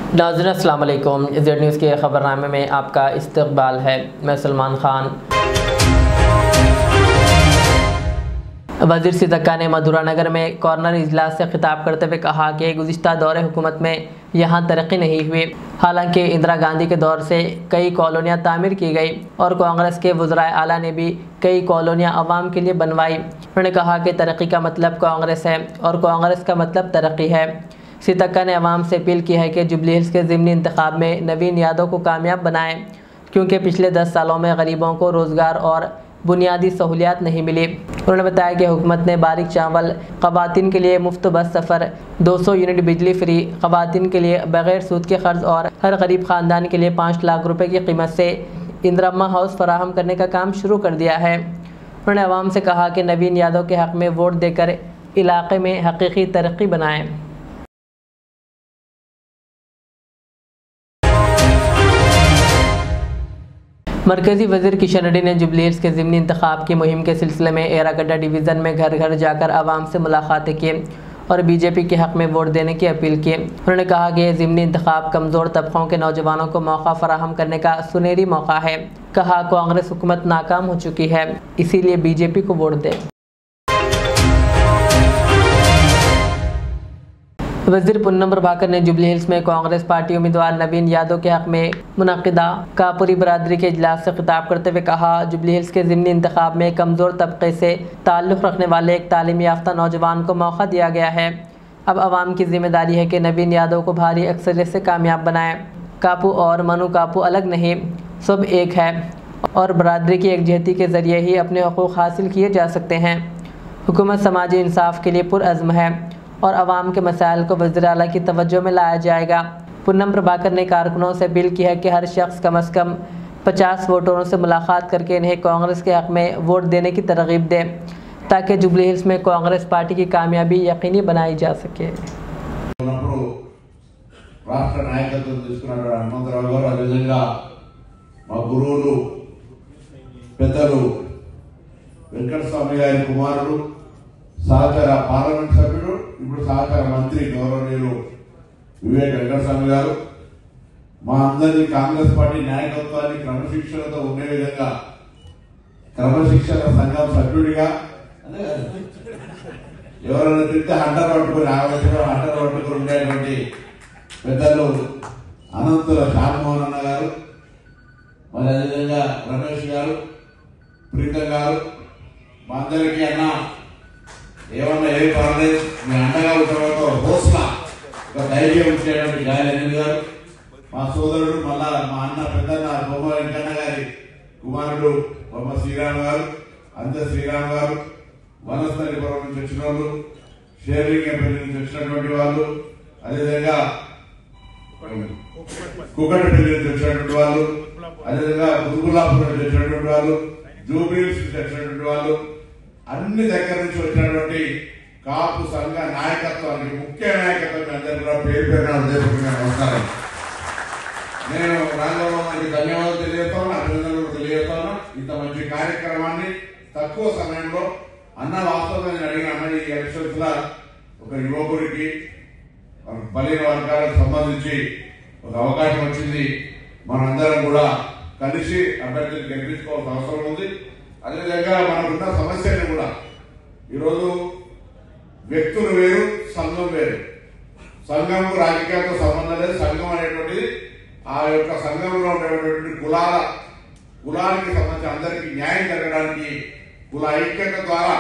नाज़रीन अस्सलाम वालेकुम। ज़ेड न्यूज़ के ख़बरनामे में आपका इस्तक़बाल है। मैं सलमान ख़ान। वज़ीर सिद्दीक़ा ने मधुरा नगर में कॉर्नर इजलास से खिताब करते हुए कहा कि गुज़िश्ता दौरे हुकूमत में यहाँ तरक्की नहीं हुई। हालांकि इंदिरा गांधी के दौर से कई कॉलोनियाँ तामीर की गई और कांग्रेस के वज़राए आला ने भी कई कॉलोनियाँ अवाम के लिए बनवाई। उन्होंने कहा कि तरक्की का मतलब कांग्रेस है और कांग्रेस का मतलब तरक्की है। सिद्दीक़ा ने अवाम से अपील की है कि जुबली हिल्स के ज़िमनी इंतखाब में नवीन यादव को कामयाब बनाएं, क्योंकि पिछले 10 सालों में गरीबों को रोज़गार और बुनियादी सहूलियात नहीं मिली। उन्होंने बताया कि हुकूमत ने बारीक चावल, ख़वातीन के लिए मुफ्त बस सफ़र, 200 यूनिट बिजली फ्री, ख़वातीन के लिए बग़ैर सूद के क़र्ज़ और हर गरीब ख़ानदान के लिए 5 लाख रुपए की कीमत से इंदिरा हाउस फराहम करने का काम शुरू कर दिया है। उन्होंने अवाम से कहा कि नवीन यादव के हक़ में वोट देकर इलाक़े में हकीकी तरक्की बनाएँ। मरकज़ी वज़ीर किशन रेड्डी ने जुबली हिल्स के ज़िमनी इंतखाब की मुहिम के सिलसिले में एरागड्डा डिवीज़न में घर घर जाकर आवाम से मुलाकातें की और बीजेपी के हक़ में वोट देने की अपील की। उन्होंने कहा कि ज़िमनी इंतखाब कमज़ोर तबक़ों के नौजवानों को मौका फ़राहम करने का सुनहरी मौका है। कहा कांग्रेस हुकूमत नाकाम हो चुकी है, इसीलिए बीजेपी को वोट दें। वज़ीर पूनम प्रभाकर ने जुबली हिल्स में कांग्रेस पार्टी उम्मीदवार नवीन यादव के हक़ में मुनक़िदा कापुरी बरादरी के इजलास से खिताब करते हुए कहा, जुबली हिल्स के ज़िमनी इंतखाब में कमज़ोर तबके से ताल्लुक़ रखने वाले एक तालीम याफ्ता नौजवान को मौका दिया गया है। अब आवाम की ज़िम्मेदारी है कि नवीन यादव को भारी अक्सरियत से कामयाब बनाएं। कापू और मनु कापू अलग नहीं, सब एक है और बरादरी की एकजहती के ज़रिए ही अपने हकूक़ हासिल किए जा सकते हैं। हुकूमत समाजी इंसाफ के लिए पुरअज़्म है और आवाम के मसाइल को वज़ीर आला की तवज्जो में लाया जाएगा। पूनम प्रभाकर ने कारकुनों से अपील की है कि हर शख्स कम अज़ कम 50 वोटरों से मुलाकात करके इन्हें कांग्रेस के हक़ में वोट देने की तरग़ीब दे, ताकि जुबली हिल्स में कांग्रेस पार्टी की कामयाबी यकीनी बनाई जा सके। సహచార పార్లమెంట్ సభ్యుడు ఇప్పుడు సహచార మంత్రి గౌరవనీయులు వివేక్ వెంకటస్వామి గారు మా అందరి కాంగ్రెస్ పార్టీ నాయకత్వాన్ని క్రమశిక్షణతో ఉండే విధంగా క్రమశిక్షణ సంఘం సభ్యుడిగా ఎవరైనా తిరిగితే హంటర్ పట్టుకుని ఆవేశంలో హంటర్ పట్టుకుని ఉండేటువంటి పెద్దలు అనంతుల శాంతమోహన్ అన్న గారు, మరి అదేవిధంగా రమేష్ గారు, ప్రీతం గారు, మా అందరికీ అన్న ఏమన్నా ఏ పర్లేదు మీ అండగా ఉండడంతో హోస్లా ఒక ధైర్యం ఇచ్చేటువంటి గాయని గారు, మా సోదరుడు మళ్ళా మా అన్న పెద్దన్న బొమ్మ వెంకన్న గారి కుమారుడు బొమ్మ శ్రీరామ్ గారు, అంతే శ్రీరామ్ గారు, వనస్థలిపురం నుంచి వచ్చిన వాళ్ళు, షేర్లింగపల్లి నుంచి వచ్చినటువంటి వాళ్ళు, అదేవిధంగా కుకటపల్లి నుంచి వచ్చినటువంటి వాళ్ళు, అదేవిధంగా గురుగులాపురం నుంచి వచ్చినటువంటి వాళ్ళు, జూబ్లీహిల్స్ నుంచి వచ్చినటువంటి వాళ్ళు, అన్ని దగ్గర నుంచి వచ్చినటువంటి కాపు సంఘ నాయకత్వానికి ముఖ్య నాయకత్వం అందరూ కూడా పేరు పేరున నమస్కారం. నేను రాంగోపాల్కి ధన్యవాదాలు తెలియజేస్తాను, అభినందనలు తెలియజేస్తాను. ఇంత మంచి కార్యక్రమాన్ని తక్కువ సమయంలో అన్న వాస్తవంగా నేను అడిగిన అన్న ఈ ఎలక్షన్స్ లా ఒక యువకుడికి బలహీన వర్గాలకు సంబంధించి ఒక అవకాశం వచ్చింది. మనందరం కూడా కలిసి అభ్యర్థిని గెలిపించుకోవాల్సిన అవసరం ఉంది. అదేవిధంగా మనకున్న సమస్యలు కూడా ఈరోజు వ్యక్తులు వేరు, సంఘం వేరు. సంఘం రాజకీయాలతో సంబంధం లేదు. సంఘం అనేటువంటిది ఆ యొక్క సంఘంలో ఉండేటువంటి కులానికి సంబంధించి అందరికీ న్యాయం జరగడానికి కుల ఐక్యత ద్వారా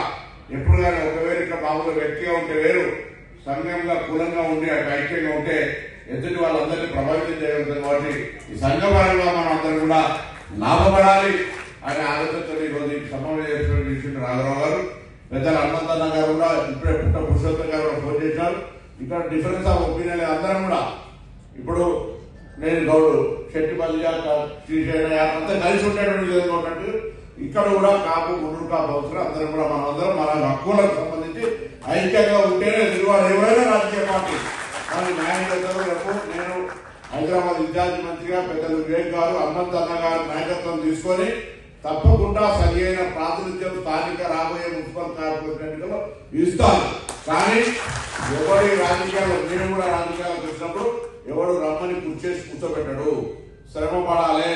ఎప్పుడు కానీ ఒక వేరు ఇక్కడ మామూలు వ్యక్తిగా ఉంటే వేరు, సంఘంగా కులంగా ఉండి అక్కడ ఐక్యంగా ఉంటే ఎదుటి వాళ్ళందరినీ ప్రభావితం చేయగలుగుతుంది. కాబట్టి ఈ సంఘపరంగా మనం అందరూ కూడా లాభపడాలి అనే ఆలోచనతో ఈరోజు సమావేశం రాఘరావు గారు, పెద్దల హనుమంతన్న గారు కూడా ఇప్పుడే పురుషోత్తం గారు ఫోన్ చేశారు. ఇక్కడ డిఫరెన్స్ ఆఫ్ ఒపీనియన్ అందరం కూడా ఇప్పుడు నేను గౌడు శెట్టిపల్లి శ్రీశైలం అంతా కలిసి ఉండేటువంటి విధంగా ఉన్నట్టు ఇక్కడ కూడా కాపు గుండూరు కాపు అవసరం. అందరం కూడా మనందరం మన హక్కులకు సంబంధించి ఐక్యంగా ఉంటేనే ఎదురువాడు ఎవరైనా రాజకీయ పార్టీ కానీ న్యాయం చేస్తారు. రేపు నేను హైదరాబాద్ ఇన్ఛార్జి మంత్రిగా పెద్దలు వివేక్ గారు, హనుమంతన్న గారు నాయకత్వం తీసుకొని తప్పకుండా సరియైన ప్రాతినిధ్యం స్థానిక రాబోయే మున్సిపల్ కార్పొరేషన్ ఎన్నికల్లో ఇస్తాను. కానీ ఎవరి రాజకీయాలు నేను కూడా రాజకీయాలకు వచ్చినప్పుడు ఎవడు రమ్మని కూర్చేసి కూర్చోబెట్టడు. శ్రమ పడాలి.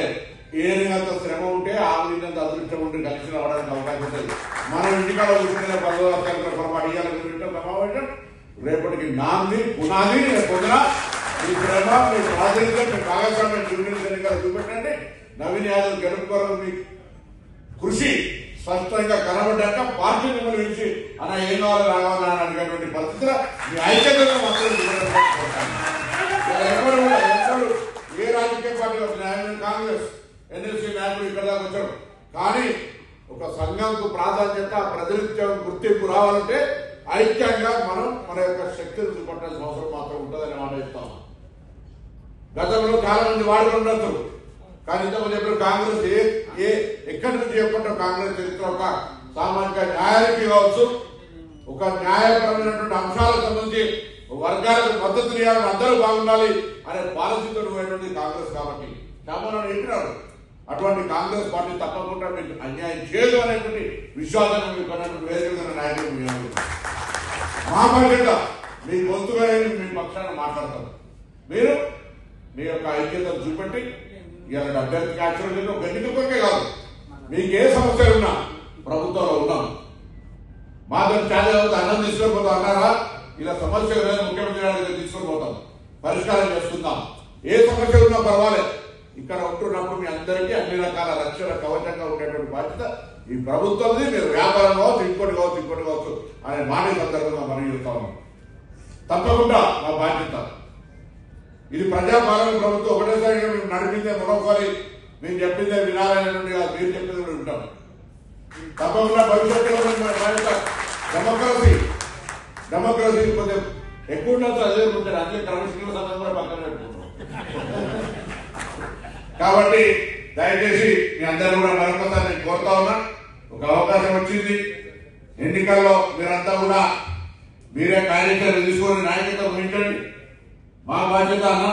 ఏరినంత శ్రమ ఉంటే ఆవినంత అదృష్టం ఉండి కలిసి రావడానికి అవకాశం ఉంటుంది. మనం ఇంటికాడ కూర్చునే 10 లక్షల పొరపాటు ఇవ్వాలని రేపటికి నాంది పునాది పొందిన మీ శ్రమ, మీ ప్రాధాన్యత, మీ భాగస్వామ్యం చూపెట్టండి. నవీన్ యాదవ్ గెలుపు కొరకు మీ కృషి స్పష్టంగా కనబడ్డాక పార్టీ మిమ్మల్ని పిలిచి అన్న ఏం కావాలి రావాలని అడిగేటువంటి పరిస్థితిలో మీ ఐక్యతగా మాత్రం ఎప్పుడు ఏ రాజకీయ పార్టీ కాంగ్రెస్ ఎన్ఎస్సీ నాయకులు ఇక్కడ దాకా వచ్చారు. కానీ ఒక సంఘంకు ప్రాధాన్యత, ప్రతినిత్యం గుర్తింపు రావాలంటే ఐక్యంగా మనం మన యొక్క శక్తిని చూపట్టాల్సిన అవసరం మాత్రం ఉంటుందని మాట ఇస్తాం. గతంలో చాలా మంది వాడుకుని ఉండొచ్చు, కానీ ఇంతకుముందు చెప్పిన కాంగ్రెస్ ఎక్కడి నుంచి చెప్పంటాం కాంగ్రెస్ చరిత్ర ఒక సామాజిక న్యాయానికి కావచ్చు, ఒక న్యాయపరమైనటువంటి అంశాలకు సంబంధించి వర్గాలకు మద్దతు ఇవ్వాలని, అందరూ బాగుండాలి అనే పాలసీతో పోయినటువంటి కాంగ్రెస్. కాబట్టి చాలా చెప్పినాడు అటువంటి కాంగ్రెస్ పార్టీ తప్పకుండా మీకు అన్యాయం చేయదు అనేటువంటి విశ్వాసాన్ని మీకు అన్నటువంటి వేదికగా నాయకులు మా బాధ్యత మీ గొంతుగా మీ పక్షాన్ని మాట్లాడతారు. మీరు మీ యొక్క ఐక్యతను చూపెట్టి ఇలాంటి అభ్యర్థి యాక్చువల్ ఒక ఎన్నికకే కాదు, మీకు ఏ సమస్యలు ఉన్నా ప్రభుత్వంలో ఉన్నాం. మా దగ్గర చాలా అన్నం తీసుకొని పోతాం అన్నారా, ఇలా సమస్యలు లేదా ముఖ్యమంత్రి గారి దగ్గర తీసుకొని పోతాం, పరిష్కారం చేసుకుందాం. ఏ సమస్యలు ఉన్నా పర్వాలేదు, ఇక్కడ ఉంటున్నప్పుడు మీ అందరికీ అన్ని రకాల రక్షణ కవచంగా ఉండేటువంటి బాధ్యత ఈ ప్రభుత్వంది. మీరు వ్యాపారం కావచ్చు, ఇంకోటి కావచ్చు అనే మాట సందర్భంగా మనం చెప్తా ఉన్నాం. తప్పకుండా మా బాధ్యత ఇది. ప్రజాపాలన ప్రభుత్వం ఒకటేసారిగా మేము నడిపిందే మరొకరి మేము చెప్పిందే వినాలనేటువంటి మీరు చెప్పింది కూడా ఉంటాం. తప్పకుండా భవిష్యత్తులో డెమోక్రసీ కొంచెం ఎక్కువ ఉండొచ్చు, అదే ఉంటారు. అదే క్రమశిక్షణ సందర్భం కూడా పక్కన పెట్టుకుంటాం. కాబట్టి దయచేసి మీ అందరూ కూడా మరొకసారి నేను కోరుతా ఉన్నా, ఒక అవకాశం వచ్చింది ఎన్నికల్లో మీరంతా కూడా మీరే కార్యక్రమం తీసుకొని నాయకత్వం వహించండి. మా బాధ్యత అన్న,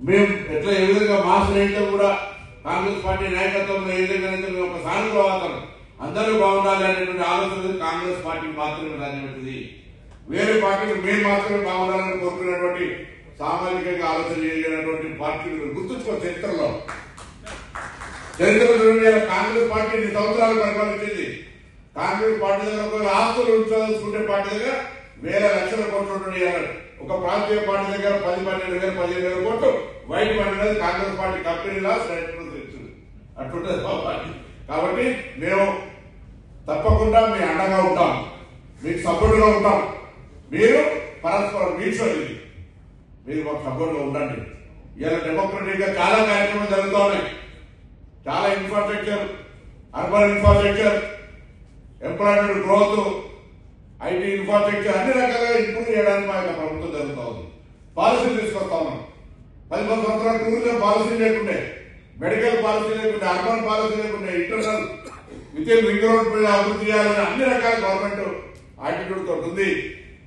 మేము ఎట్లా ఏ విధంగా మా స్నేహితులు కూడా కాంగ్రెస్ పార్టీ నాయకత్వంలో ఏ విధంగా మేము ఒక సానుభావం అందరూ బాగుండాలి అనేటువంటి ఆలోచన కాంగ్రెస్ పార్టీ మాత్రమే రాజమండ్రి. వేరే పార్టీలు మేము మాత్రమే బాగుండాలని కోరుకునేటువంటి సామాజికంగా ఆలోచన చేయనటువంటి పార్టీలు గుర్తుంచుకో. చరిత్రలో కాంగ్రెస్ పార్టీ 2 సంవత్సరాలు పరిపాలించింది. కాంగ్రెస్ పార్టీ దగ్గర ఆస్తులు ఉంచుకుంటే పార్టీ దగ్గర వేల లక్షల కోట్లు ఉంటున్నాయి. ఒక ప్రాంతీయ పార్టీ దగ్గర 10-12,000 15,000 కోట్లు వైట్ పడినది కాంగ్రెస్ పార్టీ కంపెనీలా అట్లుంటుంది పార్టీ. కాబట్టి మేము తప్పకుండా మీ అండగా ఉంటాం, మీకు సపోర్ట్గా ఉంటాం. మీరు పరస్పరం మీడ్చండి, మీరు మాకు సపోర్ట్గా ఉండండి. ఇలా డెమోక్రటిక్ గా చాలా కార్యక్రమాలు జరుగుతూ ఉన్నాయి. చాలా infrastructure, urban infrastructure, employment growth, IT infrastructure అన్ని రకాలుగా ఇంప్రూవ్ చేయడానికి మా యొక్క ప్రభుత్వం జరుగుతూ ఉంది. పాలసీలు తీసుకొస్తా ఉన్నాం. 10 సంవత్సరాల టూరిజం పాలసీ లేకుండే, మెడికల్ పాలసీ లేకుండే, అర్బన్ పాలసీ లేకుండే, ఇంటర్నల్ విత్ రింగ్ రోడ్ మీద అభివృద్ధి చేయాలని అన్ని రకాల గవర్నమెంట్ యాటిట్యూడ్ తోటి ఉంది.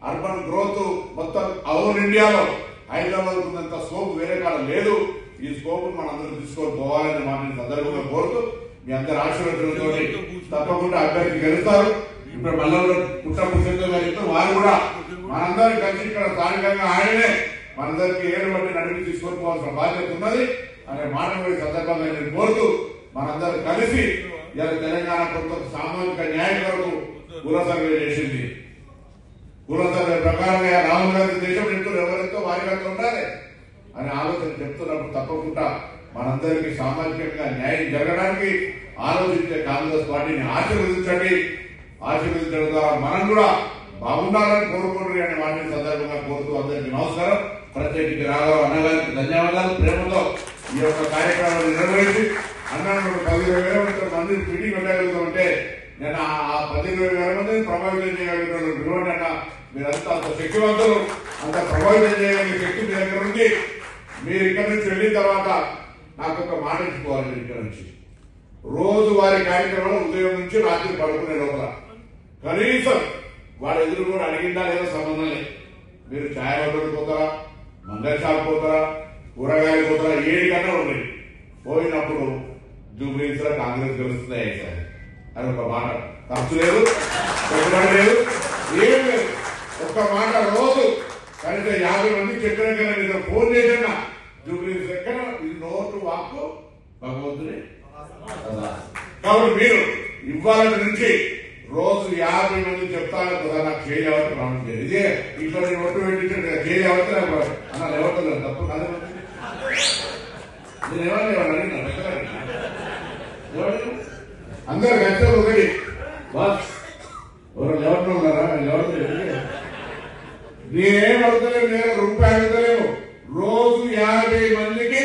అర్బన్ గ్రోత్ మొత్తం ఆల్ ఇండియాలో హైదరాబాద్ ఉన్నంత స్కోప్ వేరే కాడ లేదు. ఈ స్కోప్ మనందరూ తీసుకొని పోవాలని మాట సందర్భంగా కోరుతూ మీ అందరి ఆశీర్వచనంతో తప్పకుండా అభ్యర్థి గెలుస్తారు. ఇప్పుడు మల్లూరు పుట్టపుట్టిన వారు కూడా మనందరం కలిసి ఇక్కడ స్థానికంగా ఆయనే మనందరికీ ఏడు బట్టి నడిపి తీసుకొని పోవాల్సిన బాధ్యత ఉన్నది అనే మాట సందర్భంగా నేను కోరుతూ మనందరూ కలిసి ఇలా తెలంగాణ ప్రభుత్వం సామాజిక న్యాయం వరకు కుల సర్వే చేసింది. కుల సర్వే ప్రకారంగా రాహుల్ గాంధీ దేశం చెప్తున్నారు ఎవరితో వారికంతా ఉండాలి అని ఆలోచన చెప్తున్నప్పుడు తప్పకుండా మనందరికీ సామాజికంగా న్యాయం జరగడానికి ఆలోచించే కాంగ్రెస్ పార్టీని ఆశీర్వదించండి. ఆశీర్వదించడం ద్వారా మనం కూడా బాగుండాలని కోరుకుంటున్నారని అనే వాటిని సందర్భంగా కోరుతూ అందరికీ నమస్కారం. ప్రత్యేకించి రాఘవ అన్నగారికి ధన్యవాదాలు. ప్రేమతో ఈ యొక్క కార్యక్రమాన్ని నిర్వహించి అన్నాడు 10,000 మంది మీటింగ్ పెట్టగలుగుతుంటే నేను ఆ 10,000 మందిని ప్రభావితం చేయగలుగుతున్నాను. అన్న మీరంతా అంత శక్తివంతులు, అంత ప్రభావితం చేయగలిగే శక్తి మీ దగ్గర ఉంది. మీరు ఇక్కడి నుంచి వెళ్ళిన తర్వాత నాకు ఒక మాట ఇచ్చుకోవాలి. ఇక్కడ నుంచి రోజు వారి కార్యక్రమాలు ఉదయం నుంచి రాత్రి పడుకునే లోపల కనీసం వాడు ఎదురు కూడా అడిగిందా లేదా సంబంధం లేదు. మీరు ఛాయ్ హోటల్ పోతారా, మంగళ షాప్ పోతారా, కూరగాయలు పోతారా, ఏడికన్నా ఉన్నాయి. పోయినప్పుడు జూబ్లీస్ లో కాంగ్రెస్ గెలుస్తుంది సార్ అని ఒక మాట. ఖర్చు లేదు, పెట్టుబడి లేదు, ఏం లేదు. ఒక్క మాట రోజు కనీసం 50 మంది చెప్పిన ఫోన్ కాబట్టి మీరు ఇవాళ నుంచి రోజు 50 మంది చెప్తాను కదా నాకు చేయవద్దు ప్రాణం చేయాలి. ఇదే ఇంట్లో నేను ఒట్టు పెట్టించాడు చేయవద్దు నాకు అన్న ఎవరు తప్పు కదా నేను ఎవరు అందరు కష్టం ఒకటి బస్ ఎవరు ఎవరిలో ఉన్నారా ఎవరు నేనేం అడుగుతలేము, నేను రూపాయి అడుగుతలేము. రోజు 50 మందికి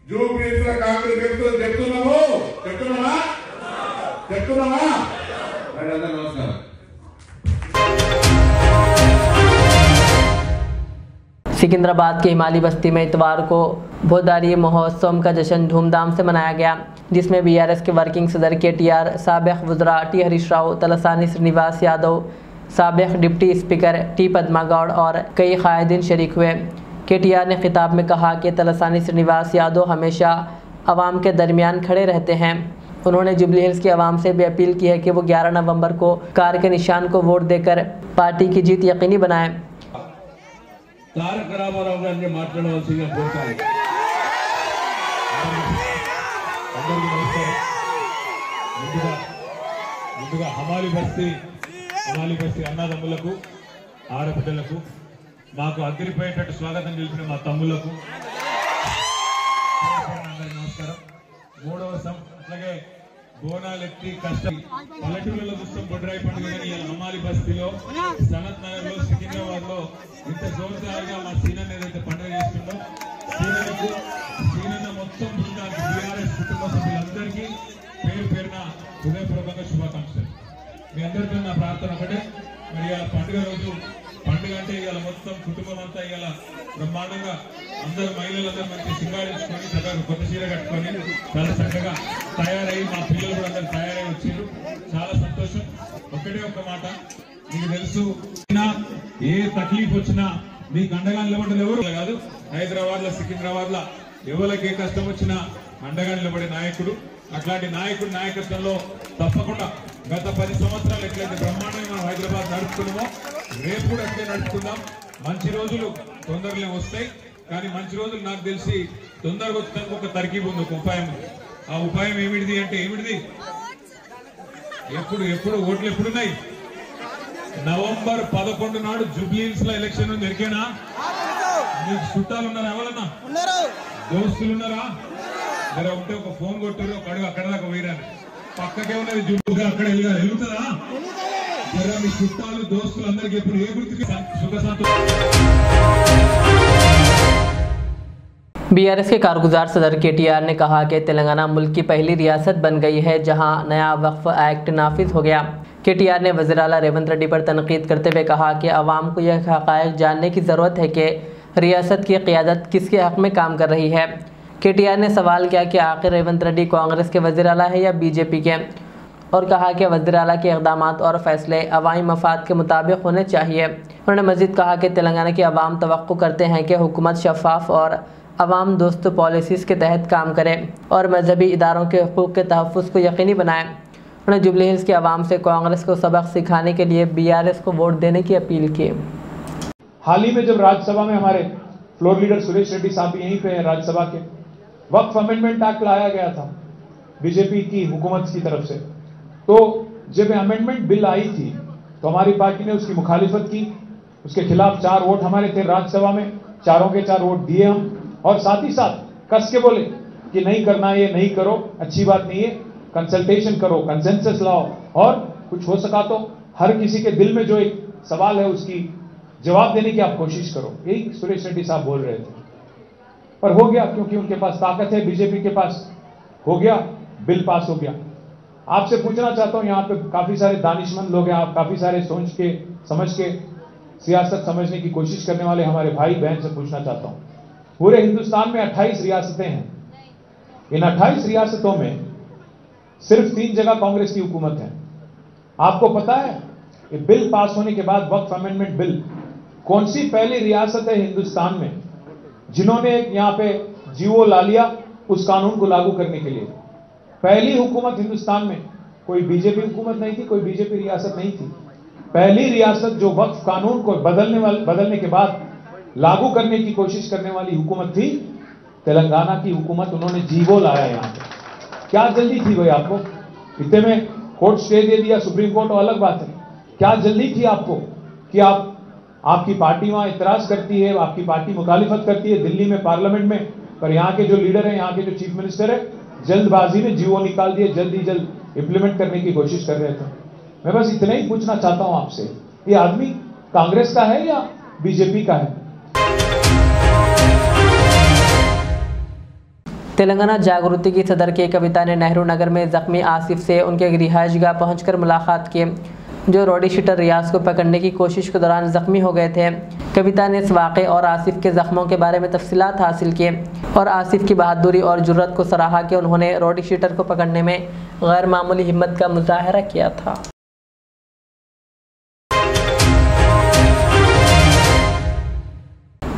జూబ్లీస్ లో కాంగ్రెస్ చెప్తున్నామా అందరూ నమస్కారం. सिकंदराबाद के हिमालय बस्ती में इतवार को भोदारी महोत्सव का जश्न धूमधाम से मनाया गया, जिसमें बीआरएस के वर्किंग सदर केटीआर, साबिक वज़रा टी हरीश राव, तलसानी श्रीनिवास यादव, साबिक डिप्टी स्पीकर टी पद्मा गौड़ और कई कायदीन शरीक हुए। केटीआर ने खिताब में कहा कि तलसानी श्रीनिवास यादव हमेशा आवाम के दरमियान खड़े रहते हैं। उन्होंने जुबली हिल्स की आवाम से भी अपील की है कि वो 11 नवंबर को कार के निशान को वोट देकर पार्टी की जीत यकीनी बनाएं। తారక రామారావు గారిని మాట్లాడవలసిందిగా కోరుతాను. అందరికీ నమస్కారం. ముందుగా హమాలి బస్తీ అన్నదమ్ములకు, ఆడబిడ్డలకు, మాకు అదిరిపోయేటట్టు స్వాగతం తెలిపిన మా తమ్ముళ్లకు అందరికీ నమస్కారం. అట్లాగే బోనాలెత్తి కష్టం పల్లెటూళ్ళలో చూస్తాం. బొడ్రాయి పండుగ హమాలి బస్తీలో, సనత్ నగర్ లో, సికింద్రాబాద్ లో ఇంత జోరుదారుగా మా సీనన్న ఏదైతే పండుగ చేస్తుందో సీనన్న మొత్తం బృందానికి, బీఆర్ఎస్ కుటుంబ సభ్యులందరికీ పేరు పేరున హృదయపూర్వకంగా శుభాకాంక్షలు. మీ అందరితో నా ప్రార్థన ఒకటే, మరి ఇవాళ పండుగ రోజు, పండుగ అంటే ఇవాళ మొత్తం కుటుంబం అంతా ఇవాళ బ్రహ్మాండంగా అందరూ మహిళలందరూ మంచి సింగారించుకొని చక్కగా కొత్త చీర కట్టుకొని చాలా చక్కగా తయారయ్యి, మా పిల్లలు కూడా అందరూ తయారై వచ్చారు. చాలా సంతోషం. ఒకటే ఒక మాట, మీకు తెలుసు, ఏ తక్లీఫ్ వచ్చినా మీకు అండగా నిలబడ్డది ఎవరు కాదు. హైదరాబాద్ లో, సికింద్రాబాద్ లో ఎవరికి ఏ కష్టం వచ్చినా అండగా నిలబడే నాయకుడు. అట్లాంటి నాయకుడి నాయకత్వంలో తప్పకుండా గత 10 సంవత్సరాలు ఎట్లయితే బ్రహ్మాండంగా మనం హైదరాబాద్ నడుపుతున్నామో రేపు కూడా అట్లే నడుపుకుందాం. మంచి రోజులు తొందరలో వస్తాయి, కానీ మంచి రోజులు నాకు తెలిసి తొందరగా వచ్చేందుకు ఒక తర్కీబ్ ఉంది, ఒక ఉపాయం. ఆ ఉపాయం ఏమిటిది అంటే ఎప్పుడు ఓట్లు ఎప్పుడున్నాయి? నవంబర్ 11 నాడు జూబ్లీ హిల్స్ లో ఎలక్షన్ ఉంది. ఎరికేనా? మీకు చుట్టాలు ఉన్నారా? ఎవరన్నా దోస్తులు ఉన్నారా? జర ఉంటే ఒక ఫోన్ కొట్టారు, ఒక అడుగు అక్కడ దాకా పోయిరాను. పక్కకే ఉన్నది జూబ్లీ, అక్కడ వెళ్తుందా? జర మీ చుట్టాలు దోస్తులు అందరికి ఎప్పుడు ఏ గుర్తుకి సుఖ సంతోషం. बीआरएस के कारगुजार सदर केटीआर ने कहा कि तेलंगाना मुल्क की पहली रियासत बन गई है जहां नया वक्फ एक्ट नाफिज हो गया। केटीआर ने वज़ीर आला रेवंत रेड्डी पर तनकीद करते हुए कहा कि अवाम को यह हक़ाइक़ जानने की ज़रूरत है कि रियासत की क़ियादत किसके हक़ में काम कर रही है। केटीआर ने सवाल किया कि आखिर रेवंत रेड्डी कांग्रेस के वज़ीर आला है या बीजेपी के, और कहा कि वज़ीर आला के इक़दामात और फ़ैसले अवामी मफाद के मुताबिक होने चाहिए। उन्होंने मज़ीद कहा कि तेलंगाना की अवाम तवक्को करते हैं कि हुकूमत शफ़ाफ और अवाम दोस्त पॉलिसीज़ के तहत काम करे और मजहबी इदारों के हकूक़ के तहफ़्फ़ुज़ को यकीनी बनाए। उन्होंने जुबली हिल्स की आवाम से कांग्रेस को सबक सिखाने के लिए बीआरएस को वोट देने की अपील की। हाल ही में जब राज्यसभा में हमारे फ्लोर लीडर सुरेश रेड्डी साहब भी यहीं पे हैं, राज्यसभा के वक्फ अमेंडमेंट एक्ट लाया गया था बीजेपी की हुकूमत की तरफ से। तो जब अमेंडमेंट बिल आई थी तो हमारी पार्टी ने उसकी मुखालिफत की, उसके खिलाफ 4 वोट हमारे थे राज्यसभा में, 4 के 4 वोट दिए हम, और साथ ही साथ कस के बोले कि नहीं करना, ये नहीं करो, अच्छी बात नहीं है, कंसल्टेशन करो, कंसेंसस लाओ, और कुछ हो सका तो हर किसी के दिल में जो एक सवाल है उसकी जवाब देने की आप कोशिश करो। यही सुरेश रेड्डी साहब बोल रहे थे, पर हो गया, क्योंकि उनके पास ताकत है, बीजेपी के पास हो गया, बिल पास हो गया। आपसे पूछना चाहता हूं, यहाँ पे काफी सारे दानिशमंद लोग हैं, आप काफी सारे सोच के समझ के सियासत समझने की कोशिश करने वाले हमारे भाई बहन से पूछना चाहता हूं, पूरे हिंदुस्तान में 28 रियासतें हैं। इन 28 रियासतों में सिर्फ 3 जगह कांग्रेस की हुकूमत है। आपको पता है ये बिल पास होने के बाद, वक्फ अमेंडमेंट बिल, कौन सी पहली रियासत है हिंदुस्तान में जिन्होंने यहां पे जीवो ला लिया उस कानून को लागू करने के लिए? पहली हुकूमत हिंदुस्तान में कोई बीजेपी हुकूमत नहीं थी, कोई बीजेपी रियासत नहीं थी। पहली रियासत जो वक्फ कानून को बदलने के बाद लागू करने की कोशिश करने वाली हुकूमत थी तेलंगाना की हुकूमत। उन्होंने जीवो लाया यहां पे। क्या जल्दी थी भाई आपको? इतने में कोर्ट स्टे दे दिया सुप्रीम कोर्ट, और अलग बात है। क्या जल्दी थी आपको कि आपकी पार्टी वहां इतराज करती है, आपकी पार्टी मुखालिफत करती है दिल्ली में पार्लियामेंट में, पर यहाँ के जो लीडर है, यहाँ के जो चीफ मिनिस्टर है, जल्दबाजी में जीवो निकाल दिए, जल्द ही जल्द इंप्लीमेंट करने की कोशिश कर रहे थे। मैं बस इतना ही पूछना चाहता हूं आपसे, ये आदमी कांग्रेस का है या बीजेपी का है? तेलंगाना जागृति की सदर के कविता ने नेहरू नगर में जख्मी आसिफ से उनके रिहायशगाह पहुंचकर मुलाकात की, जो रोडी शीटर रियाज को पकड़ने की कोशिश के दौरान जख्मी हो गए थे। कविता ने इस वाक़े और आसिफ के जख्मों के बारे में तफसीलात हासिल की और आसिफ की बहादुरी और जुर्रत को सराहा कि उन्होंने रोडी शीटर को पकड़ने में गैर मामूली हिम्मत का मुजाहरा किया था।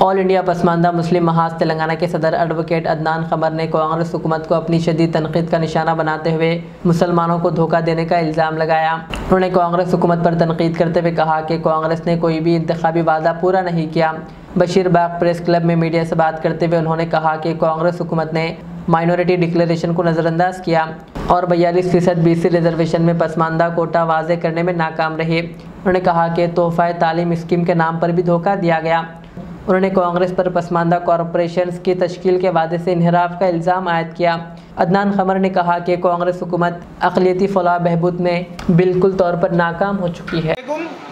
ऑल इंडिया पसमानदा मुस्लिम महाज तेलंगाना के सदर एडवोकेट अदनान कमर ने कांग्रेस हुकूमत को अपनी शदीद तनकीद का निशाना बनाते हुए मुसलमानों को धोखा देने का इल्ज़ाम लगाया। उन्होंने कांग्रेस हुकूमत पर तनकीद करते हुए कहा कि कांग्रेस ने कोई भी इंतखाबी वादा पूरा नहीं किया। बशीरबाग प्रेस क्लब में मीडिया से बात करते हुए उन्होंने कहा कि कांग्रेस हुकूमत ने माइनॉरिटी डिक्लेरेशन को नज़रअंदाज किया और 42% BC रिजर्वेशन में पसमानदा कोटा वाजे करने में नाकाम रही। उन्होंने कहा कि तोहफ़ा तालीम स्कीम के नाम पर भी धोखा दिया गया। उन्होंने कांग्रेस पर पसमानदा कॉरपोरेशंस की तश्कील के वादे से इन्हिराफ का इल्ज़ाम आयद किया। अदनान खमर ने कहा कि कांग्रेस हुकूमत अक़लियती फलाह बहबूद में बिल्कुल तौर पर नाकाम हो चुकी है।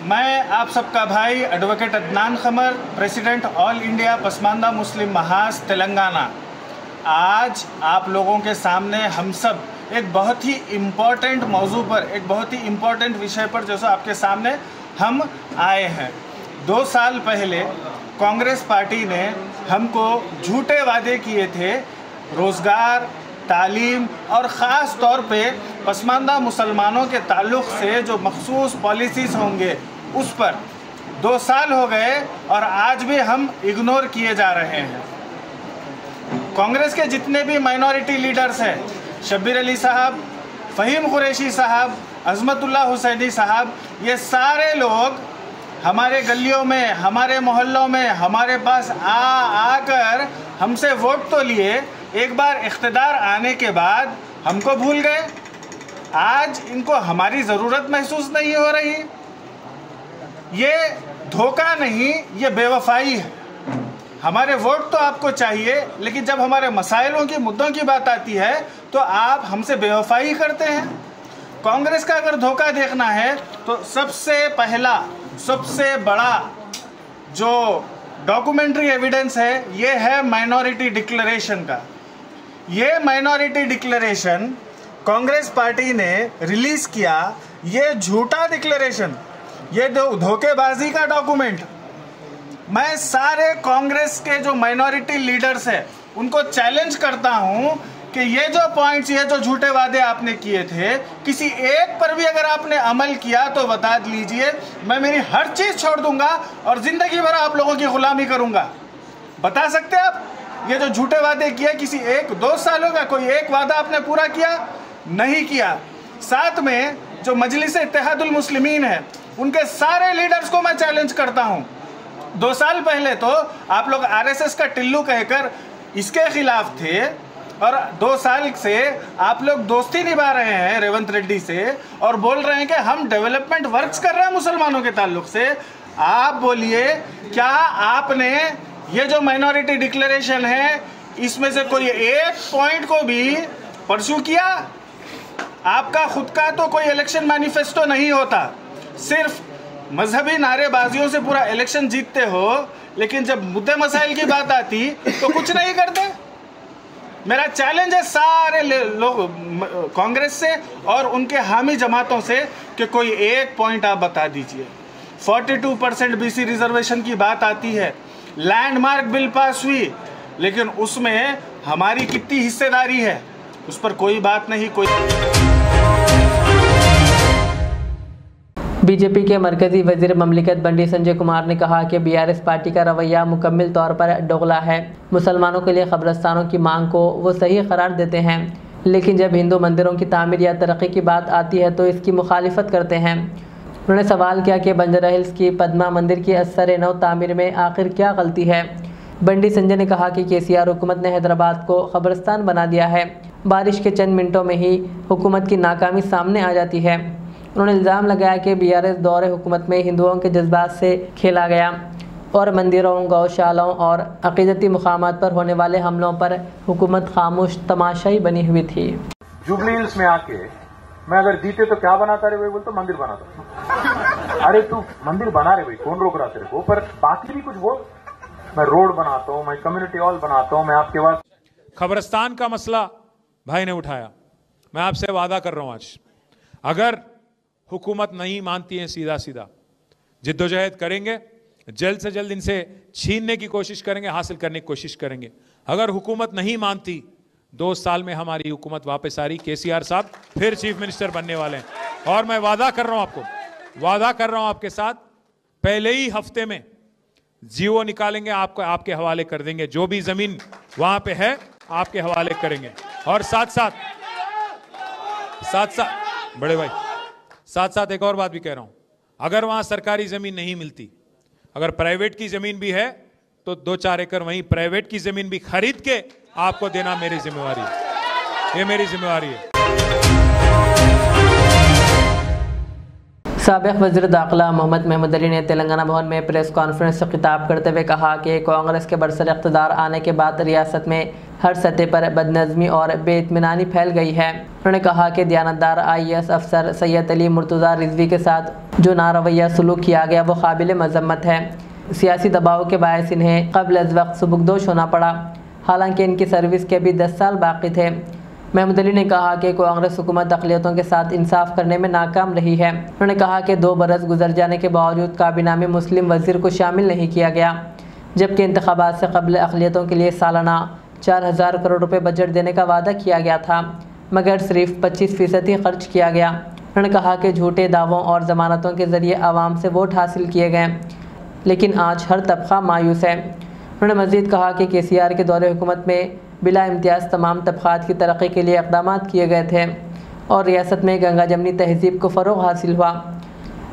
मैं आप सबका भाई advocate Adnan Khamar, president all India Pasmanda Muslim Mahaz Telangana, आज आप लोगों के सामने हम सब एक बहुत ही इम्पोर्टेंट मौजू पर, एक बहुत ही इम्पोर्टेंट विषय पर जैसे आपके सामने हम आए हैं। 2 साल पहले कांग्रेस पार्टी ने हमको झूठे वादे किए थे रोज़गार, तालीम और ख़ास तौर पे पसमानदा मुसलमानों के ताल्लुक़ से जो मखसूस पॉलिसीज़ होंगे उस पर। 2 साल हो गए और आज भी हम इग्नोर किए जा रहे हैं। कांग्रेस के जितने भी माइनॉरिटी लीडर्स हैं, शब्बीर अली साहब, फ़हीम कुरैशी साहब, अज़मतुल्लाह हुसैनी साहब, ये सारे लोग हमारे गलियों में, हमारे मोहल्लों में हमारे पास आकर हमसे वोट तो लिए, एक बार इख्तिदार आने के बाद हमको भूल गए। आज इनको हमारी ज़रूरत महसूस नहीं हो रही। ये धोखा नहीं, ये बेवफाई है। हमारे वोट तो आपको चाहिए, लेकिन जब हमारे मसाइलों की, मुद्दों की बात आती है तो आप हमसे बेवफाई करते हैं। कांग्रेस का अगर धोखा देखना है तो सबसे पहला, सबसे बड़ा जो डॉक्यूमेंट्री एविडेंस है ये है माइनॉरिटी डिक्लेरेशन का। ये माइनॉरिटी डिक्लेरेशन कांग्रेस पार्टी ने रिलीज किया। ये झूठा डिक्लेरेशन, ये धोखेबाजी का डॉक्यूमेंट। मैं सारे कांग्रेस के जो माइनॉरिटी लीडर्स हैं उनको चैलेंज करता हूं कि ये जो पॉइंट्स, ये जो झूठे वादे आपने किए थे, किसी एक पर भी अगर आपने अमल किया तो बता दीजिए, मैं मेरी हर चीज़ छोड़ दूंगा और ज़िंदगी भर आप लोगों की गुलामी करूंगा। बता सकते हैं आप? ये जो झूठे वादे किए, किसी 1-2 सालों का कोई एक वादा आपने पूरा किया? नहीं किया। साथ में जो मजलिस इत्तेहादुल मुस्लिमीन है, उनके सारे लीडर्स को मैं चैलेंज करता हूँ। 2 साल पहले तो आप लोग RSS का टिल्लू कहकर इसके खिलाफ थे और 2 साल से आप लोग दोस्ती निभा रहे हैं रेवंत रेड्डी से और बोल रहे हैं कि हम डेवलपमेंट वर्क्स कर रहे हैं मुसलमानों के ताल्लुक से। आप बोलिए, क्या आपने ये जो माइनॉरिटी डिक्लेरेशन है इसमें से कोई एक पॉइंट को भी परस्यू किया? आपका खुद का तो कोई इलेक्शन मैनिफेस्टो नहीं होता, सिर्फ मजहबी नारेबाजियों से पूरा इलेक्शन जीतते हो, लेकिन जब मुद्दे मसाइल की बात आती तो कुछ नहीं करते। मेरा चैलेंज है सारे लोग कांग्रेस से और उनके हामी जमातों से कि कोई एक पॉइंट आप बता दीजिए। 42% BC रिजर्वेशन की बात आती है, लैंडमार्क बिल पास हुई, लेकिन उसमें हमारी कितनी हिस्सेदारी है उस पर कोई बात नहीं। कोई बीजेपी के मरकजी वजीर ममलिकत बंडी संजय कुमार ने कहा कि BRS पार्टी का रवैया मुकम्मल तौर पर दोगला है। मुसलमानों के लिए कब्रिस्तानों की मांग को वो सही करार देते हैं, लेकिन जब हिंदू मंदिरों की तामीर या तरक्की की बात आती है तो इसकी मुखालिफत करते हैं। उन्होंने सवाल किया कि बंजारा हिल्स की पद्मा मंदिर की असर नौ तामीर में आखिर क्या गलती है। बंडी संजय ने कहा कि KCR हुकूमत ने हैदराबाद को कब्रिस्तान बना दिया है। बारिश के चंद मिनटों में ही हुकूमत की नाकामी सामने आ जाती है। उन्होंने इल्ज़ाम लगाया कि बीआरएस दौरे हुकूमत में हिंदुओं के जज्बात से खेला गया और मंदिरों, गौशालाओं और अक़ीदती मुक़ामात पर होने वाले हमलों पर हुकूमत खामोश तमाशाई बनी हुई थी। जुबली हिल्स में आके मैं अगर जीते तो क्या बनाता रे भाई, बोल तो मंदिर बनाता। अरे तू मंदिर बना रहे भाई, कौन रोक रहा तेरे को, पर बाकी भी कुछ बोल। मैं रोड बनाता हूँ, मैं कम्युनिटी हॉल बनाता हूँ, मैं आपके पास। खबरस्तान का मसला भाई ने उठाया, मैं आपसे वादा कर रहा हूं आज, अगर हुकूमत नहीं मानती है सीधा सीधा जिद्दोजहद करेंगे, जल्द से जल्द इनसे छीनने की कोशिश करेंगे, हासिल करने की कोशिश करेंगे। अगर हुकूमत नहीं मानती, 2 साल में हमारी हुकूमत वापस आ रही, केसीआर साहब फिर चीफ मिनिस्टर बनने वाले हैं। और मैं वादा कर रहा हूं आपको, वादा कर रहा हूं आपके साथ, पहले ही हफ्ते में जीओ निकालेंगे, आपको आपके हवाले कर देंगे, जो भी जमीन वहां पे है आपके हवाले करेंगे। और साथ साथ बड़े भाई, साथ साथ एक और बात भी कह रहा हूं, अगर वहां सरकारी जमीन नहीं मिलती, अगर प्राइवेट की जमीन भी है तो 2-4 एकड़ वहीं प्राइवेट की जमीन भी खरीद के आपको देना मेरी जिम्मेवारी है, ये मेरी जिम्मेवारी है। साबिक़ वज़ीर दाखिला मोहम्मद महमूद अली ने तेलंगाना भवन में प्रेस कॉन्फ्रेंस से खिताब करते हुए कहा कि कांग्रेस के बरसर इक़्तिदार आने के बाद रियासत में हर सतह पर बदनज़मी और बेइत्मीनानी फैल गई है। उन्होंने कहा कि दियानतदार IAS अफसर सैयद अली मुर्तज़ा रिजवी के साथ जो नारवैया सलूक किया गया वो काबिल मज़म्मत है। सियासी दबाव के बायस इन्हें क़ब्ल अज़ वक्त सुबुकदोश होना पड़ा, हालांकि इनकी सर्विस के अभी 10 साल बाकी थे। महमूद अली ने कहा कि कांग्रेस हुकूमत अक़लियतों के साथ इंसाफ करने में नाकाम रही है। उन्होंने कहा कि 2 बरस गुजर जाने के बावजूद काबीना में मुस्लिम वज़ीर को शामिल नहीं किया गया, जबकि इंतखाबात से कबल अक़लियतों के लिए सालाना 4000 करोड़ रुपए बजट देने का वादा किया गया था, मगर सिर्फ 25% ही खर्च किया गया। उन्होंने कहा कि झूठे दावों और ज़मानतों के ज़रिए आवाम से वोट हासिल किए गए, लेकिन आज हर तबका मायूस है। उन्होंने मज़ीद कहा कि केसीआर के दौरे हुकूमत में बिला इम्तियाज़ तमाम तबक़ात की तरक्की के लिए इक़दाम किए गए थे और रियासत में गंगा जमनी तहज़ीब को फ़रोग़ हासिल हुआ,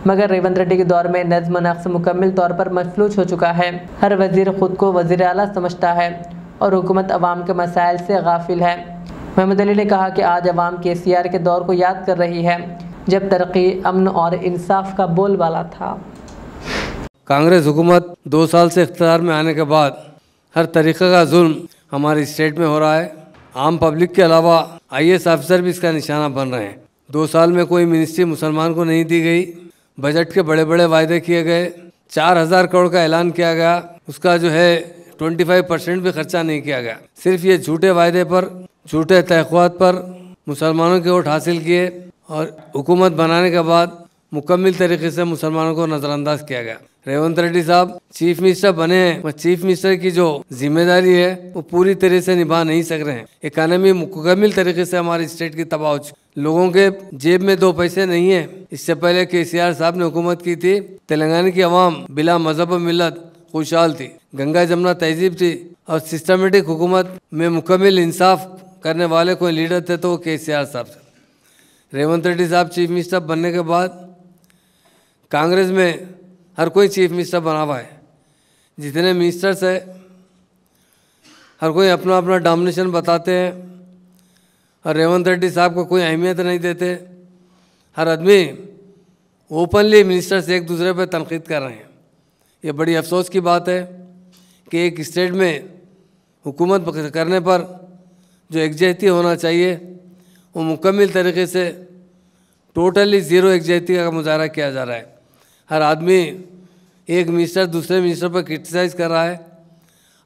मगर रेवंत रेड्डी के दौर में नज़्म नक्श मुकम्मल तौर पर मफलूज हो चुका है। हर वज़ीर ख़ुद को वज़ीर आला समझता है और हुकूमत अवाम के मसाइल से गाफिल है। महमूद अली ने कहा कि आज अवाम केसीआर के दौर को याद कर रही है, जब तरक्की, अमन और इंसाफ का बोलबाला था। कांग्रेस हुकूमत 2 साल से इख्तियार में आने के बाद हर तरीक़े का जुल्म हमारी स्टेट में हो रहा है। आम पब्लिक के अलावा IAS अफसर भी इसका निशाना बन रहे हैं। 2 साल में कोई मिनिस्ट्री मुसलमान को नहीं दी गई, बजट के बड़े बड़े वायदे किए गए, 4000 करोड़ का ऐलान किया गया, उसका जो है 25% भी खर्चा नहीं किया गया। सिर्फ ये झूठे वायदे पर, झूठे तहक़्क़ुआत पर मुसलमानों के वोट हासिल किए और हुकूमत बनाने के बाद मुकम्मल तरीके से मुसलमानों को नज़रअंदाज किया गया। रेवंत रेड्डी साहब चीफ मिनिस्टर बने हैं, वह चीफ मिनिस्टर की जो जिम्मेदारी है वो पूरी तरह से निभा नहीं सक रहे हैं। इकानमी मुकम्मल तरीके से हमारी स्टेट की तबाह हो चुकी, लोगों के जेब में 2 पैसे नहीं है। इससे पहले केसीआर साहब ने हुकूमत की थी, तेलंगाना की आवाम बिला मजहब व मिल्लत खुशहाल थी, गंगा जमुना तहजीब थी और सिस्टमेटिक हुकूमत में मुकम्मल इंसाफ करने वाले कोई लीडर थे तो वो केसीआर साहब थे। रेवंत रेड्डी साहब चीफ मिनिस्टर बनने के बाद कांग्रेस में हर कोई चीफ मिनिस्टर बना हुआ है, जितने मिनिस्टर्स है हर कोई अपना अपना डोमिनेशन बताते हैं और रेवंत रेड्डी साहब को कोई अहमियत नहीं देते। हर आदमी ओपनली मिनिस्टर्स एक दूसरे पर तनकीद कर रहे हैं। ये बड़ी अफसोस की बात है कि एक स्टेट में हुकूमत करने पर जो एकजहती होना चाहिए वो मुकम्मल तरीके से टोटली ज़ीरो एकजहती का मुजाहरा किया जा रहा है। हर आदमी एक मिनिस्टर दूसरे मिनिस्टर पर क्रिटिसाइज़ कर रहा है।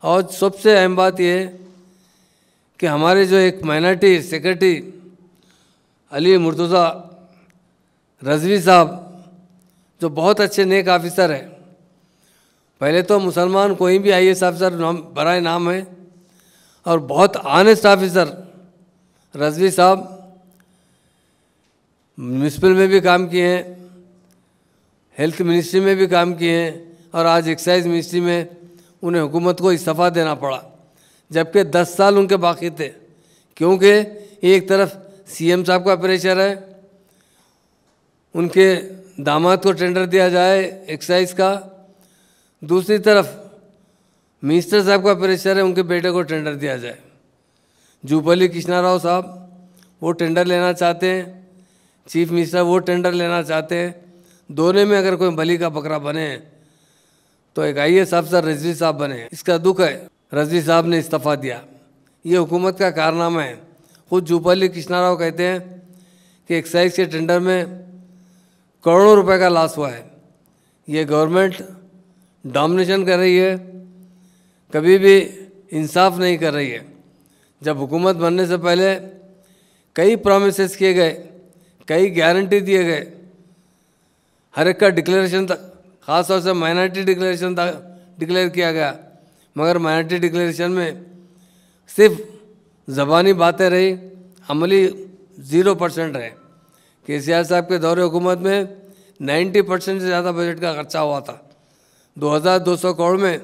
और सबसे अहम बात यह है कि हमारे जो एक minority secretary Ali Murtaza Rizvi साहब जो बहुत अच्छे नेक ऑफिसर है, पहले तो मुसलमान कोई भी IAS अफसर बराए नाम है और बहुत ऑनेस्ट ऑफिसर रिजवी साहब म्यूनिसिपल में भी काम किए हैं, हेल्थ मिनिस्ट्री में भी काम किए हैं और आज एक्साइज मिनिस्ट्री में उन्हें हुकूमत को इस्तीफ़ा देना पड़ा, जबकि 10 साल उनके बाकी थे। क्योंकि एक तरफ CM साहब का प्रेशर है, उनके दामाद को टेंडर दिया जाए एक्साइज का, दूसरी तरफ मिनिस्टर साहब का प्रेशर है, उनके बेटे को टेंडर दिया जाए। जूपल्ली कृष्णा राव साहब वो टेंडर लेना चाहते हैं, चीफ मिनिस्टर वो टेंडर लेना चाहते हैं। दोनों में अगर कोई बलि का बकरा बने तो एक IAS अफसर रिजवी साहब बने। इसका दुख है रिजवी साहब ने इस्तीफा दिया, ये हुकूमत का कारनामा है। खुद जूपल्ली कृष्णा राव कहते हैं कि एक्साइज के टेंडर में करोड़ों रुपए का लॉस हुआ है। ये गवर्नमेंट डोमिनेशन कर रही है, कभी भी इंसाफ नहीं कर रही है। जब हुकूमत बनने से पहले कई प्रॉमिसेस किए गए, कई गारंटी दिए गए, हर एक का डिक्लेरेशन तक, ख़ास तौर से माइनॉरिटी डिक्लेरेशन डिक्लेयर किया गया, मगर माइनॉरिटी डिक्लेरेशन में सिर्फ ज़बानी बातें रही, अमली 0% रहे। KCR साहब के दौरे हुकूमत में 90% से ज़्यादा बजट का खर्चा हुआ था। 2200 करोड़ में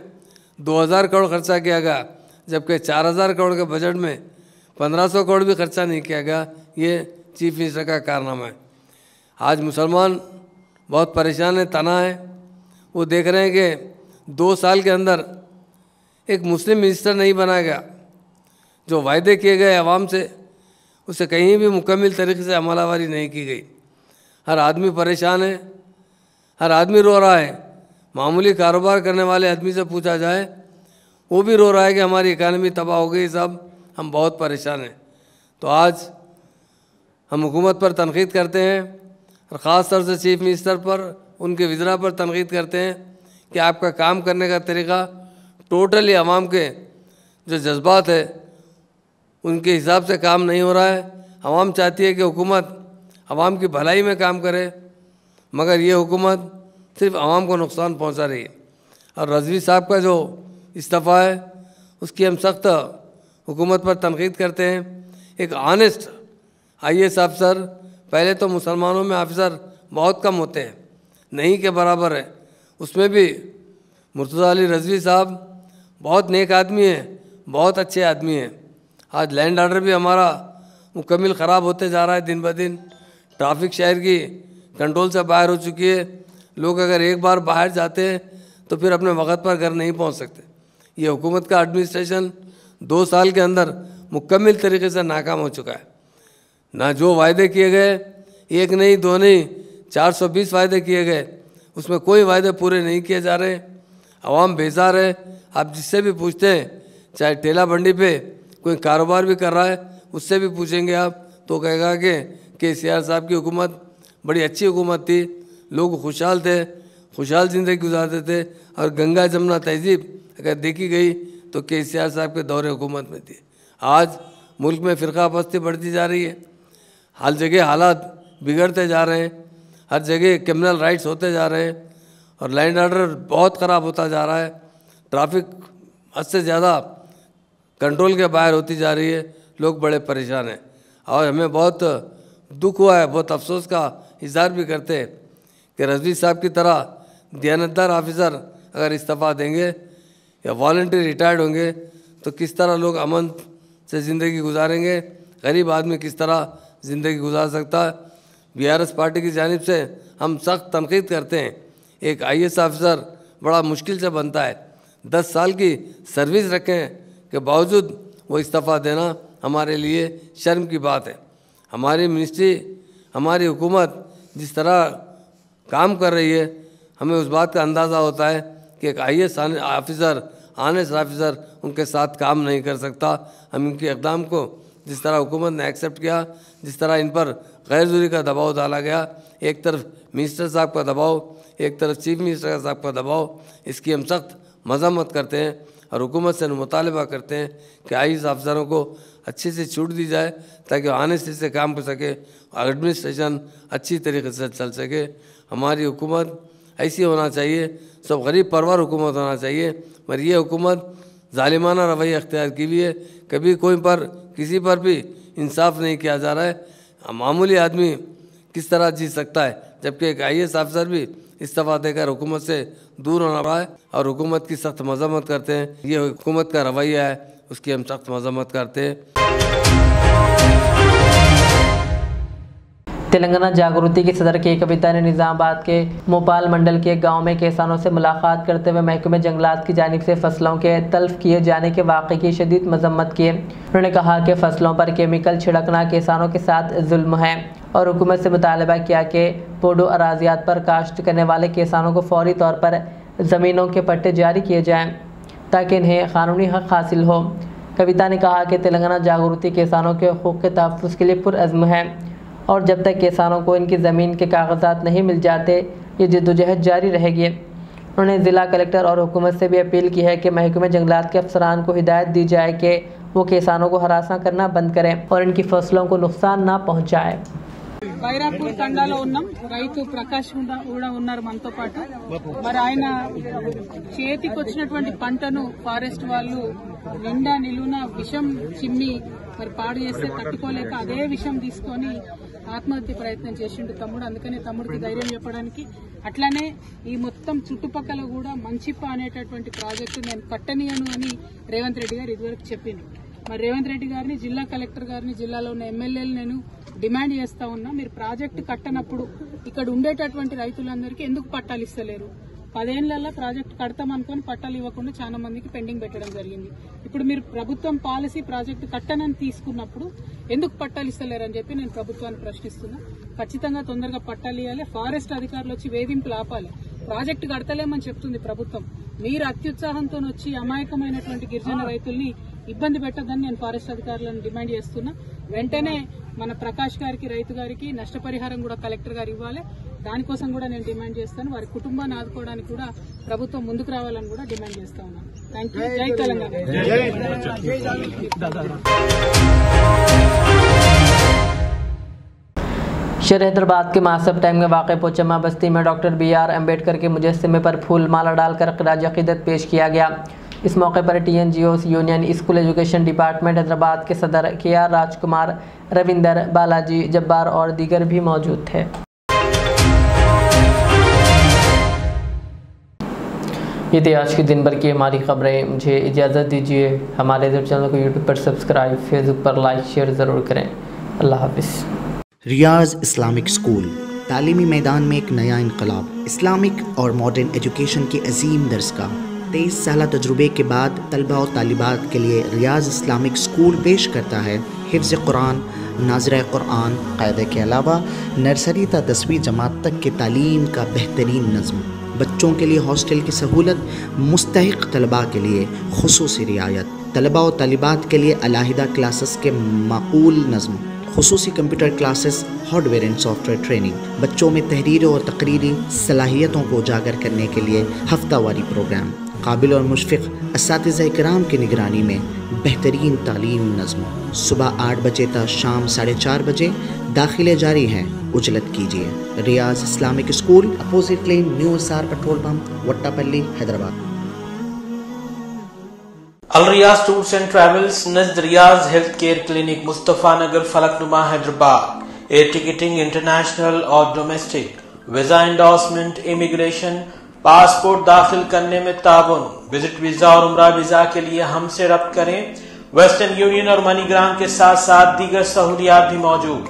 2000 करोड़ खर्चा किया गया, जबकि 4000 करोड़ के बजट में 1500 करोड़ भी खर्चा नहीं किया गया। ये चीफ मिनिस्टर का कारनामा है। आज मुसलमान बहुत परेशान है, तना है। वो देख रहे हैं कि 2 साल के अंदर एक मुस्लिम मिनिस्टर नहीं बनाया गया। जो वायदे किए गए आवाम से, उसे कहीं भी मुकम्मल तरीके से अमलावरी नहीं की गई। हर आदमी परेशान है, हर आदमी रो रहा है। मामूली कारोबार करने वाले आदमी से पूछा जाए, वो भी रो रहा है कि हमारी इकानमी तबाह हो गई, सब हम बहुत परेशान हैं। तो आज हम हुकूमत पर तनकीद करते हैं और ख़ास तौर से चीफ मिनिस्टर पर, उनके वज़रा पर तनकीद करते हैं कि आपका काम करने का तरीक़ा टोटली आवाम के जो जज्बात है उनके हिसाब से काम नहीं हो रहा है। आवाम चाहती है कि हुकूमत आवाम की भलाई में काम करे, मगर ये हुकूमत सिर्फ आवाम को नुकसान पहुंचा रही है। और रिजवी साहब का जो इस्तीफ़ा है उसकी हम सख्त हुकूमत पर तनकीद करते हैं। एक ऑनेस्ट IAS अफसर, पहले तो मुसलमानों में ऑफिसर बहुत कम होते हैं, नहीं के बराबर है। उसमें भी मुर्तज़ा अली रिजवी साहब बहुत नेक आदमी हैं, बहुत अच्छे आदमी हैं। आज लैंड ऑर्डर भी हमारा मुकम्मल ख़राब होते जा रहा है दिन ब दिन। ट्रैफिक शहर की कंट्रोल से बाहर हो चुकी है। लोग अगर एक बार बाहर जाते हैं तो फिर अपने वक्त पर घर नहीं पहुंच सकते। ये हुकूमत का एडमिनिस्ट्रेशन 2 साल के अंदर मुकम्मल तरीके से नाकाम हो चुका है। ना जो वायदे किए गए, एक नहीं, 2 नहीं, 420 वायदे किए गए, उसमें कोई वायदे पूरे नहीं किए जा रहे। आवाम बेजार है। आप जिससे भी पूछते हैं, चाहे ठेला मंडी पे कोई कारोबार भी कर रहा है, उससे भी पूछेंगे आप तो कहेगा कि KCR साहब की हुकूमत बड़ी अच्छी हुकूमत थी, लोग खुशहाल थे, खुशहाल ज़िंदगी गुजारते थे। और गंगा जमुना तहजीब अगर देखी गई तो KCR साहब के दौरे हुकूमत में थी। आज मुल्क में फ़िरका परस्ती बढ़ती जा रही है, हर जगह हालात बिगड़ते जा रहे हैं, हर जगह क्रिमिनल राइट्स होते जा रहे हैं और लैंड ऑर्डर बहुत ख़राब होता जा रहा है। ट्रैफिक हद से ज़्यादा कंट्रोल के बाहर होती जा रही है। लोग बड़े परेशान हैं और हमें बहुत दुख हुआ है, बहुत अफसोस का इज़हार भी करते हैं कि रिजवी साहब की तरह दयानतदार ऑफिसर अगर इस्तीफ़ा देंगे या वॉलंटरी रिटायर्ड होंगे तो किस तरह लोग अमन से ज़िंदगी गुजारेंगे, गरीब आदमी किस तरह ज़िंदगी गुजार सकता है। BRS पार्टी की जानिब से हम सख्त तनकीद करते हैं। एक IAS ऑफिसर बड़ा मुश्किल से बनता है। 10 साल की सर्विस रखें के बावजूद वो इस्तीफ़ा देना हमारे लिए शर्म की बात है। हमारी मिनिस्ट्री, हमारी हुकूमत जिस तरह काम कर रही है, हमें उस बात का अंदाज़ा होता है कि एक IAS ऑफिसर, ऑनेस्ट ऑफिसर उनके साथ काम नहीं कर सकता। हम इनके इक़दाम को जिस तरह हुकूमत ने एक्सेप्ट किया, जिस तरह इन पर गैर ज़रूरी का दबाव डाला गया, एक तरफ मिनिस्टर साहब का दबाव, एक तरफ चीफ मिनिस्टर साहब का दबाव, इसकी हम सख्त मज़म्मत करते हैं और हुकूमत से मुतालबा करते हैं कि IAS अफसरों को अच्छी से छूट दी जाए ताकि ऑनेस्टी से काम कर सके, एडमिनिस्ट्रेशन अच्छी तरीके से चल सके। हमारी हुकूमत ऐसी होना चाहिए, सब गरीब परवर हुकूमत होना चाहिए, मगर ये हुकूमत जालिमाना रवैया अख्तियार की हुई है। कभी कोई पर किसी पर भी इंसाफ नहीं किया जा रहा है। मामूली आदमी किस तरह जी सकता है, जबकि एक IAS अफसर भी इस्तीफ़ा देकर हुकूमत से दूर होना रहा है और हुकूमत की सख्त मज़म्मत करते हैं। ये हुकूमत का रवैया है, उसकी हम सख्त मज़म्मत करते हैं। तेलंगाना जागृति की सदर के कविता ने निजामाबाद के मोपाल मंडल के गांव में किसानों से मुलाकात करते हुए महकमे जंगलात की जानिब से फसलों के तल्फ किए जाने के वाक़े की शदीद मजम्मत की। उन्होंने कहा कि फसलों पर केमिकल छिड़कना किसानों के साथ जुल्म है और हुकूमत से मुतालबा किया कि पोडो अराजियात पर काश्त करने वाले किसानों को फौरी तौर पर ज़मीनों के पट्टे जारी किए जाएँ ताकि इन्हें कानूनी हक़ हासिल हो। कविता ने कहा कि तेलंगाना जागृति किसानों के हक़ूक़ के तहफ़्फ़ुज़ के लिए पुरअज़्म है और जब तक किसानों को इनकी ज़मीन के कागजात नहीं मिल जाते ये जद्दोजहद जारी रहेगी। उन्होंने ज़िला कलेक्टर और हुकूमत से भी अपील की है कि महकमे जंगलात के अफसरान को हिदायत दी जाए कि वो किसानों को हरासा करना बंद करें और इनकी फसलों को नुकसान ना पहुँचाए। బైరాపూర్ తండాలో ఉన్నాం. రైతు ప్రకాష్ కూడా ఉన్నారు మనతో పాటు. మరి ఆయన చేతికి వచ్చినటువంటి పంటను ఫారెస్ట్ వాళ్ళు నిండా నిలువున విషం చిమ్మి మరి పాడు చేస్తే తట్టుకోలేక అదే విషం తీసుకొని ఆత్మహత్య ప్రయత్నం చేసిండు తమ్ముడు. అందుకనే తమ్ముడికి ధైర్యం చెప్పడానికి అట్లానే ఈ మొత్తం చుట్టుపక్కల కూడా మంచిప్ప అనేటటువంటి ప్రాజెక్టు నేను కట్టనీయను అని రేవంత్ రెడ్డి గారు ఇదివరకు చెప్పిండు. మరి రేవంత్ రెడ్డి గారిని, జిల్లా కలెక్టర్ గారిని, జిల్లాలో ఉన్న ఎమ్మెల్యేలు నేను డిమాండ్ చేస్తా ఉన్నా, మీరు ప్రాజెక్టు కట్టనప్పుడు ఇక్కడ ఉండేటటువంటి రైతులందరికీ ఎందుకు పట్టాలు ఇస్తలేరు? 10 ఏళ్లలో ప్రాజెక్టు కడతామనుకొని పట్టాలు ఇవ్వకుండా చాలా మందికి పెండింగ్ పెట్టడం జరిగింది. ఇప్పుడు మీరు ప్రభుత్వం పాలసీ ప్రాజెక్టు కట్టనని తీసుకున్నప్పుడు ఎందుకు పట్టాలు ఇస్తలేరని చెప్పి నేను ప్రభుత్వాన్ని ప్రశ్నిస్తున్నా. ఖచ్చితంగా తొందరగా పట్టాలు ఇవ్వాలి. ఫారెస్ట్ అధికారులు వచ్చి వేధింపులు ఆపాలి. ప్రాజెక్టు కడతలేమని చెప్తుంది ప్రభుత్వం. మీరు అత్యుత్సాహంతో వచ్చి అమాయకమైనటువంటి గిరిజన రైతుల్ని ఇబ్బంది పెట్టొద్దని నేను ఫారెస్ట్ అధికారులను డిమాండ్ చేస్తున్నా. వెంటనే మన ప్రకాష్ గారికి, రైతు గారికి నష్టపరిహారం కూడా కలెక్టర్ గారు ఇవ్వాలి. దానికోసం కూడా నేను డిమాండ్ చేస్తాను. వారి కుటుంబాన్ని ఆదుకోవడానికి కూడా ప్రభుత్వం ముందుకు రావాలని కూడా డిమాండ్ చేస్తా ఉన్నాను. Thank you. జై తెలంగాణ. शहर हैदराबाद के मासब टाइम में वाक़ पोचम्मा बस्ती में डॉक्टर BR अम्बेडकर के मुजस्समे पर फूल माला डालकर ख़िराज अक़ीदत पेश किया गया। इस मौके पर TNGOs union school education department Hyderabad के सदर KR राजकुमार, रविंदर, बालाजी, जब्बार और दीगर भी मौजूद थे। ये थी आज के दिन भर की हमारी खबरें। मुझे इजाज़त दीजिए। हमारे चैनल को यूट्यूब पर सब्सक्राइब, फेसबुक पर लाइक, शेयर ज़रूर करें। अल्लाह हाफिज़। रियाज इस्लामिक स्कूल तालीमी मैदान में एक नया इनकलाब। इस्लामिक और मॉडर्न एजुकेशन की अजीम दरसगाह। 23 साल तजुर्बे के बाद तलबा और तालिबात के लिए रियाज इस्लामिक स्कूल पेश करता है हिफ्ज़ कुरान, नाज़िरा कुरान, क़ायदे के अलावा नर्सरी तक 10वीं जमात तक के तालीम का बेहतरीन नज़्म। बच्चों के लिए हॉस्टल की सहूलत, मुस्तहिक़ तलबा के लिए खुसूसी रियायत, तलबा और तालिबात के लिए अलहदा क्लासेस के माकूल नज़्म, खुसूसी computer classes, hardware and software training. बच्चों में तहरीर और तकरीरी सलाहियतों को उजागर करने के लिए हफ्तावारी प्रोग्राम। काबिल और मुशफ़िक़ असातिज़ा इकराम की निगरानी में बेहतरीन तालीम नज़्म। सुबह 8 बजे तक शाम 4:30 बजे दाखिले जारी हैं। उजलत कीजिए। Riyaz Islamic school, opposite lane, new SR petrol pump, Vattepally, Hyderabad. Al Riyaz tours and travels नज़द Riyaz health care clinic, Mustafa Nagar, Falaknuma, Hyderabad. Air ticketing international और domestic, visa endorsement, immigration, passport दाखिल करने में ताउन, विजिट वीजा और उम्रा वीजा के लिए हमसे रब्त करें। वेस्टर्न यूनियन और मनीग्राम के साथ साथ दीगर सहूलियात भी मौजूद।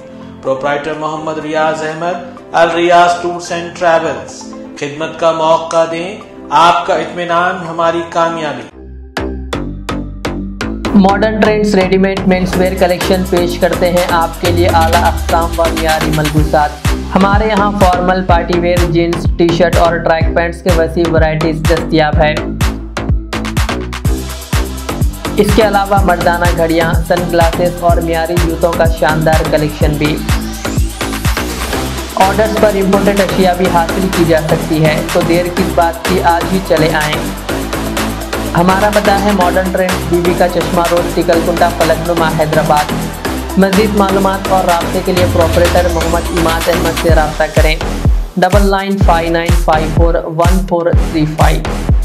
Proprietor Mohammad Riyaz Ahmed, Al Riyaz tours and travels. खिदमत का मौका दें, आपका इत्मीनान हमारी कामयाबी। Modern trends readymade menswear collection पेश करते हैं आपके लिए आला अक़साम व मियारी मलबूसात। हमारे यहाँ formal, party wear, jeans, T shirt और ट्रैक पैंट्स के वसी वैरायटीज दस्तयाब है। इसके अलावा मर्दाना घड़ियाँ, सन ग्लासेस और मियारी जूतों का शानदार कलेक्शन भी। ऑर्डर्स पर इम्पोर्टेड अशिया भी हासिल की जा सकती है, तो देर किस बात की, आज ही चले आएँ। हमारा पता है मॉडर्न ट्रेंड्स, बीबी का चश्मा रोड, टिकलकुंटा, फलकनुमा, हैदराबाद। मज़ीद मालूमात और राब्ते के लिए प्रोपरेटर मोहम्मद इमाद अहमद से रब्ता करें। 9959541435।